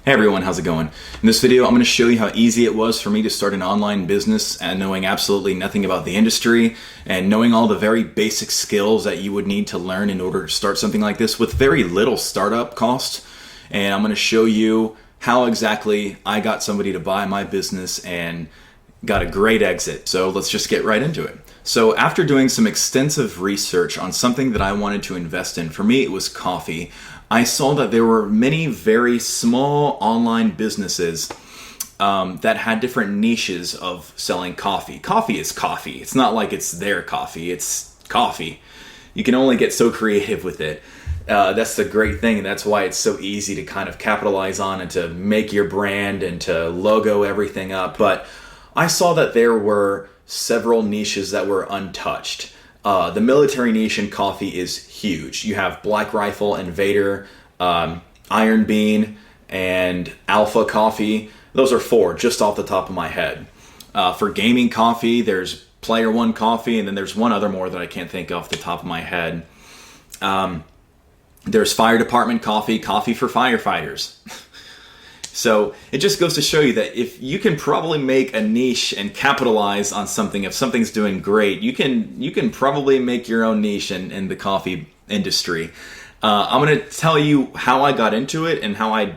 Hey everyone, how's it going? In this video, I'm going to show you how easy it was for me to start an online business and knowing absolutely nothing about the industry and knowing all the very basic skills that you would need to learn in order to start something like this with very little startup cost. And I'm going to show you how exactly I got somebody to buy my business and got a great exit. So let's just get right into it. So after doing some extensive research on something that I wanted to invest in, for me it was coffee, I saw that there were many very small online businesses that had different niches of selling coffee. Coffee is coffee. It's not like it's their coffee. It's coffee. You can only get so creative with it. That's the great thing, and that's why it's so easy to kind of capitalize on and to make your brand and to logo everything up. But I saw that there were several niches that were untouched. The military niche in coffee is huge. You have Black Rifle, Invader, Iron Bean, and Alpha Coffee. Those are four just off the top of my head. For gaming coffee, there's Player One Coffee, and then there's one other more that I can't think off the top of my head. There's Fire Department Coffee, coffee for firefighters. So it just goes to show you that if you can probably make a niche and capitalize on something, if something's doing great, you can probably make your own niche in the coffee industry. I'm going to tell you how I got into it and how I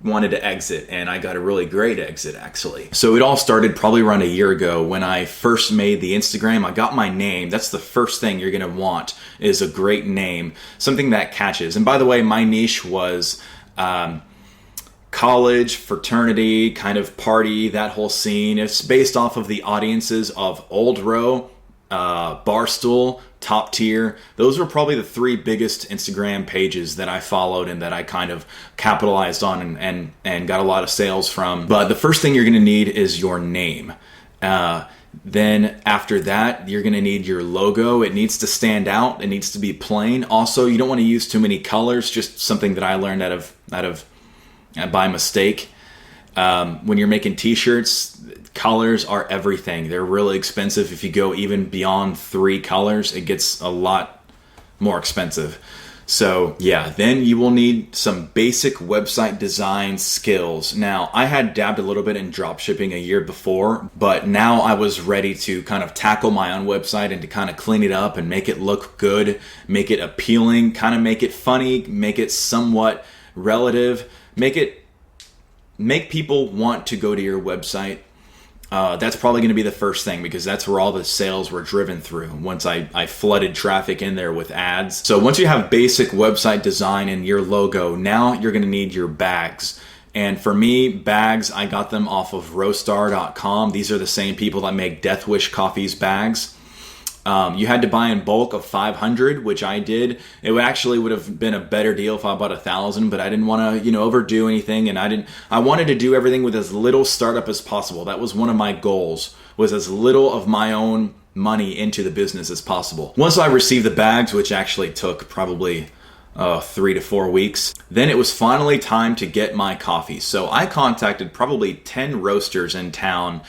wanted to exit, and I got a really great exit actually. So it all started probably around a year ago when I first made the Instagram. I got my name. That's the first thing you're going to want, is a great name, something that catches. And by the way, my niche was college, fraternity, kind of party, that whole scene. It's based off of the audiences of Old Row, Barstool, Top Tier. Those were probably the three biggest Instagram pages that I followed and that I kind of capitalized on and got a lot of sales from. But the first thing you're going to need is your name. Then after that, you're going to need your logo. It needs to stand out. It needs to be plain. Also, you don't want to use too many colors, just something that I learned out of by mistake. When you're making t-shirts, colors are everything. They're really expensive. If you go even beyond 3 colors, it gets a lot more expensive. So yeah, then you will need some basic website design skills. Now, I had dabbed a little bit in drop shipping a year before, but now I was ready to kind of tackle my own website and to kind of clean it up and make it look good, make it appealing, kind of make it funny, make it somewhat relative, make people want to go to your website. That's probably going to be the first thing, because that's where all the sales were driven through once I flooded traffic in there with ads. So once you have basic website design and your logo, now you're going to need your bags. And for me, bags, I got them off of Roastar.com. These are the same people that make Death Wish Coffee's bags. You had to buy in bulk of 500, which I did. It actually would have been a better deal if I bought 1,000, but I didn't want to, overdo anything, and I wanted to do everything with as little startup as possible. That was one of my goals, was as little of my own money into the business as possible. Once I received the bags, which actually took probably 3 to 4 weeks, then it was finally time to get my coffee. So I contacted probably 10 roasters in town,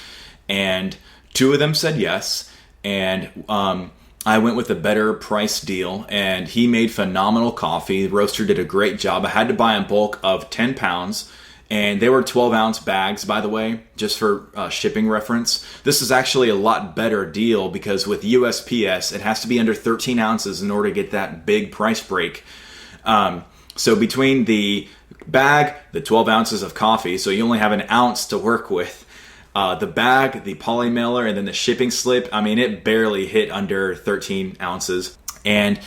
and 2 of them said yes. And I went with a better price deal, and he made phenomenal coffee. The roaster did a great job. I had to buy in bulk of 10 pounds, and they were 12-ounce bags, by the way, just for shipping reference. This is actually a lot better deal, because with USPS, it has to be under 13 ounces in order to get that big price break. So between the bag, the 12 ounces of coffee, so you only have an ounce to work with, the bag, the poly mailer, and then the shipping slip, it barely hit under 13 ounces. And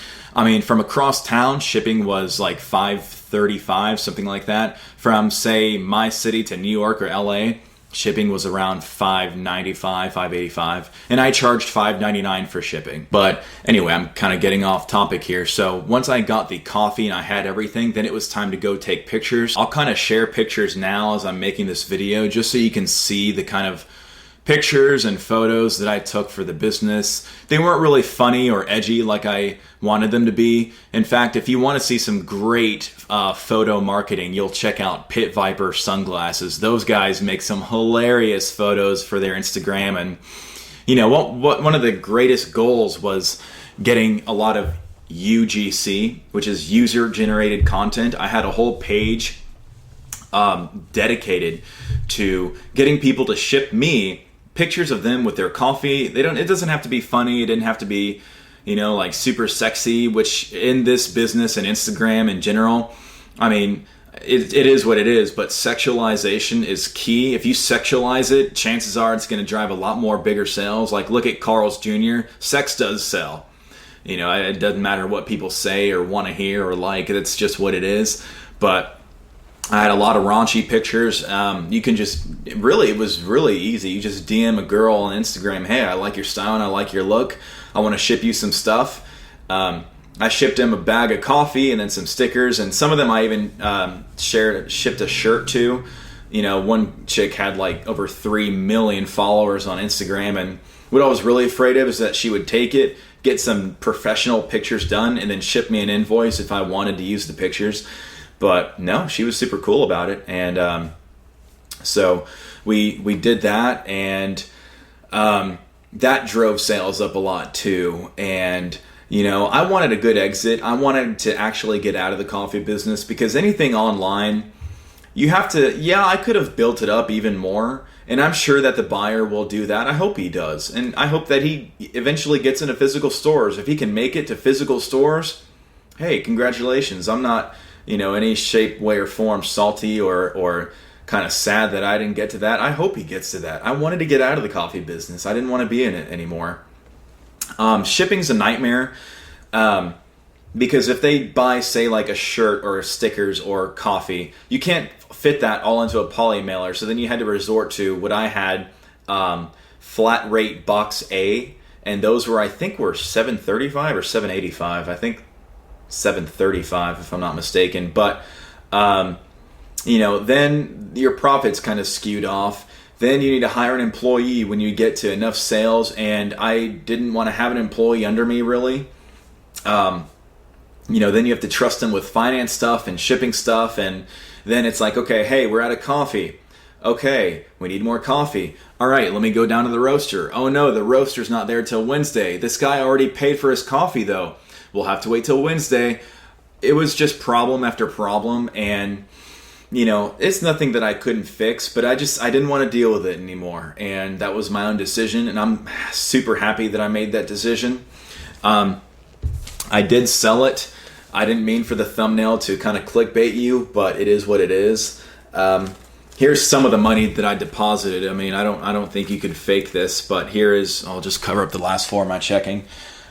from across town, shipping was like $5.35, something like that. From, say, my city to New York or LA, shipping was around $5.95, $5.85, and I charged $5.99 for shipping. But anyway, I'm kind of getting off topic here. So once I got the coffee and I had everything, then it was time to go take pictures. I'll kind of share pictures now as I'm making this video, just so you can see the kind of pictures and photos that I took for the business. They weren't really funny or edgy like I wanted them to be. In fact, if you want to see some great photo marketing, you'll check out Pit Viper Sunglasses. Those guys make some hilarious photos for their Instagram. And what one of the greatest goals was getting a lot of UGC, which is user generated content. I had a whole page dedicated to getting people to ship me pictures of them with their coffee. It doesn't have to be funny. It didn't have to be, like super sexy, which in this business and Instagram in general, I mean, it is what it is, but sexualization is key. If you sexualize it, chances are it's going to drive a lot more bigger sales. Like, look at Carl's Jr. Sex does sell. It doesn't matter what people say or want to hear or like. It's just what it is. But I had a lot of raunchy pictures. You can it was really easy. You just DM a girl on Instagram, hey, I like your style and I like your look. I want to ship you some stuff. I shipped him a bag of coffee and then some stickers, and some of them I even shipped a shirt to. One chick had like over 3 million followers on Instagram, and what I was really afraid of is that she would take it, get some professional pictures done, and then ship me an invoice if I wanted to use the pictures. But no, she was super cool about it, and so we did that, and that drove sales up a lot too. And I wanted a good exit. I wanted to actually get out of the coffee business, because anything online, you have to, I could have built it up even more, and I'm sure that the buyer will do that. I hope he does, and I hope that he eventually gets into physical stores. If he can make it to physical stores, hey, congratulations. I'm not any shape, way, or form salty or kind of sad that I didn't get to that. I hope he gets to that. I wanted to get out of the coffee business. I didn't want to be in it anymore. Shipping's a nightmare, because if they buy, say, like a shirt or stickers or coffee, you can't fit that all into a poly mailer. So then you had to resort to what I had, flat rate box A, and those were, I think, were $7.35 or $7.85. I think $7.35 if I'm not mistaken. But then your profits kind of skewed off. Then you need to hire an employee when you get to enough sales, and I didn't want to have an employee under me, really. Then you have to trust them with finance stuff and shipping stuff, and then it's like, okay, hey, we're out of coffee. Okay, we need more coffee. All right, let me go down to the roaster. Oh no, the roaster's not there till Wednesday. This guy already paid for his coffee though. We'll have to wait till Wednesday. It was just problem after problem, and it's nothing that I couldn't fix, but I didn't want to deal with it anymore, and that was my own decision, and I'm super happy that I made that decision. I did sell it. I didn't mean for the thumbnail to kind of clickbait you, but it is what it is. Here's some of the money that I deposited. I mean, I don't think you could fake this, but here is, I'll just cover up the last four of my checking.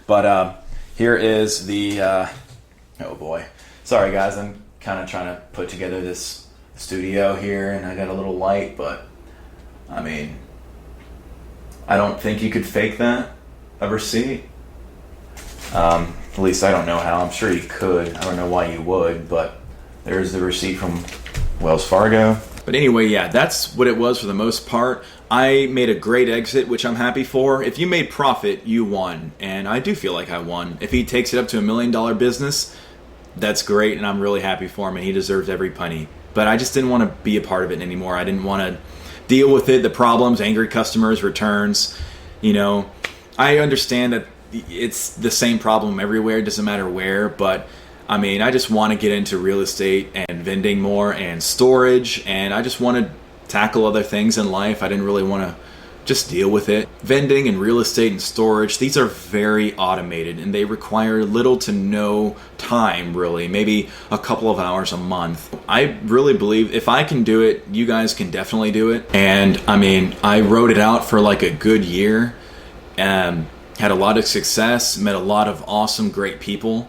But here is the, oh boy. Sorry guys, I'm kind of trying to put together this studio here, and I got a little light, but I mean, I don't think you could fake that, a receipt. At least I don't know how. I'm sure you could. I don't know why you would, but there's the receipt from Wells Fargo. But anyway, yeah, that's what it was for the most part. I made a great exit, which I'm happy for. If you made profit, you won, and I do feel like I won. If he takes it up to $1 million business, that's great, and I'm really happy for him, and he deserves every penny. But I just didn't want to be a part of it anymore. I didn't want to deal with it, the problems, angry customers, returns. I understand that it's the same problem everywhere, it doesn't matter where, but I mean, I just want to get into real estate and vending more and storage, and I just want to tackle other things in life. I didn't really want to just deal with it. Vending and real estate and storage, these are very automated, and they require little to no time, really, maybe a couple of hours a month. I really believe if I can do it, you guys can definitely do it. And I mean, I wrote it out for like a good year, had a lot of success, met a lot of awesome, great people.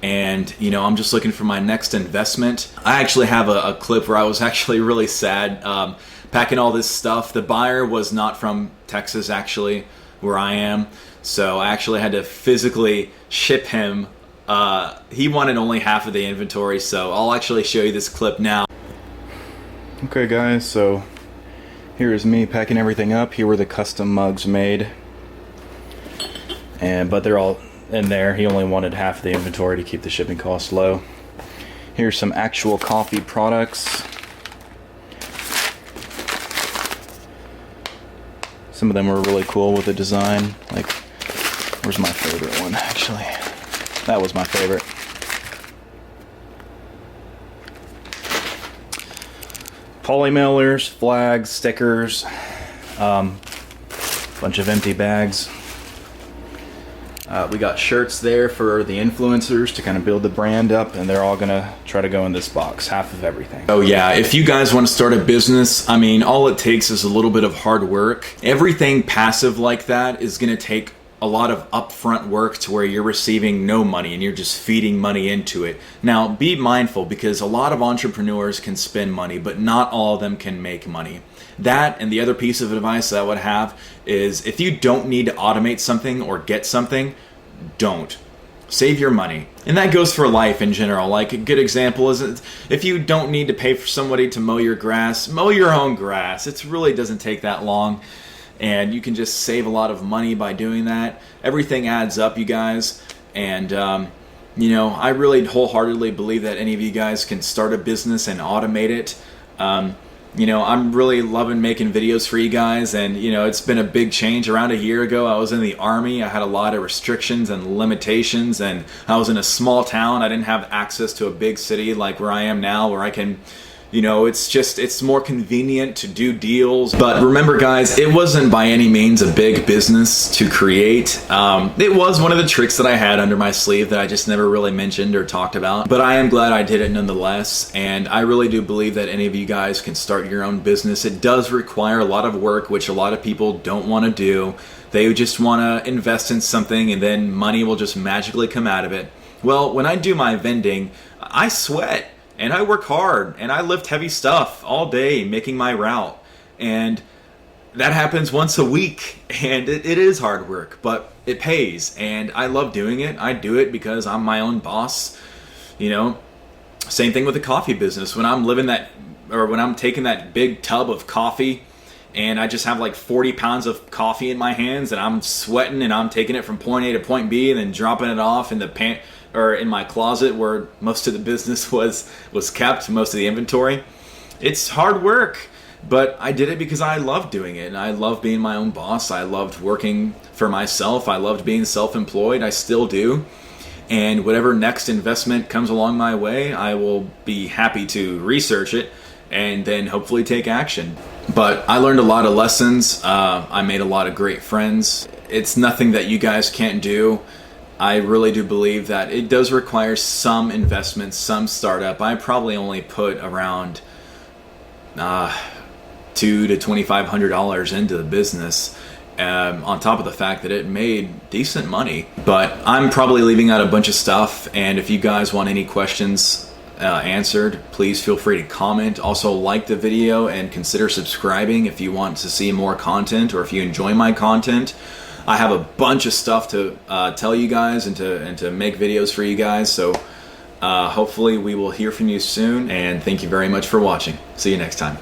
And, I'm just looking for my next investment. I actually have a clip where I was actually really sad packing all this stuff. The buyer was not from Texas, actually, where I am. So I actually had to physically ship him. He wanted only half of the inventory, so I'll actually show you this clip now. Okay, guys, so here is me packing everything up. Here were the custom mugs made. But they're all in there. He only wanted half of the inventory to keep the shipping costs low. Here's some actual coffee products. Some of them were really cool with the design. Like, where's my favorite one, actually? That was my favorite. poly mailers, flags, stickers, bunch of empty bags. We got shirts there for the influencers to kind of build the brand up, and they're all gonna try to go in this box, half of everything. Oh yeah, if you guys want to start a business, I mean, all it takes is a little bit of hard work. Everything passive like that is gonna take a lot of upfront work to where you're receiving no money and you're just feeding money into it. Now, be mindful, because a lot of entrepreneurs can spend money, but not all of them can make money. That, and the other piece of advice that I would have is, if you don't need to automate something or get something, don't. Save your money. And that goes for life in general. Like, a good example is, if you don't need to pay for somebody to mow your grass, mow your own grass. It really doesn't take that long, and you can just save a lot of money by doing that. Everything adds up, you guys. And you know, I really wholeheartedly believe that any of you guys can start a business and automate it. You know, I'm really loving making videos for you guys, and you know, it's been a big change. Around a year ago, I was in the Army. I had a lot of restrictions and limitations, and I was in a small town. I didn't have access to a big city like where I am now, where I can, you know, it's more convenient to do deals. But remember, guys, it wasn't by any means a big business to create. It was one of the tricks that I had under my sleeve that I just never really mentioned or talked about. But I am glad I did it nonetheless. And I really do believe that any of you guys can start your own business. It does require a lot of work, which a lot of people don't want to do. They just want to invest in something and then money will just magically come out of it. Well, when I do my vending, I sweat. And I work hard, and I lift heavy stuff all day making my route. And that happens once a week, and it is hard work, but it pays, and I love doing it. I do it because I'm my own boss. You know, same thing with the coffee business. When I'm when I'm taking that big tub of coffee, and I just have like 40 pounds of coffee in my hands, and I'm sweating, and I'm taking it from point A to point B, and then dropping it off in the or in my closet where most of the business was kept, most of the inventory. It's hard work, but I did it because I love doing it, and I love being my own boss. I loved working for myself. I loved being self-employed. I still do. And whatever next investment comes along my way, I will be happy to research it and then hopefully take action. But I learned a lot of lessons. I made a lot of great friends. It's nothing that you guys can't do. I really do believe that it does require some investment, some startup. I probably only put around $200 to $2,500 into the business, on top of the fact that it made decent money. But I'm probably leaving out a bunch of stuff, and if you guys want any questions answered, please feel free to comment. Also, like the video and consider subscribing if you want to see more content, or if you enjoy my content. I have a bunch of stuff to tell you guys and to make videos for you guys. So hopefully we will hear from you soon. And thank you very much for watching. See you next time.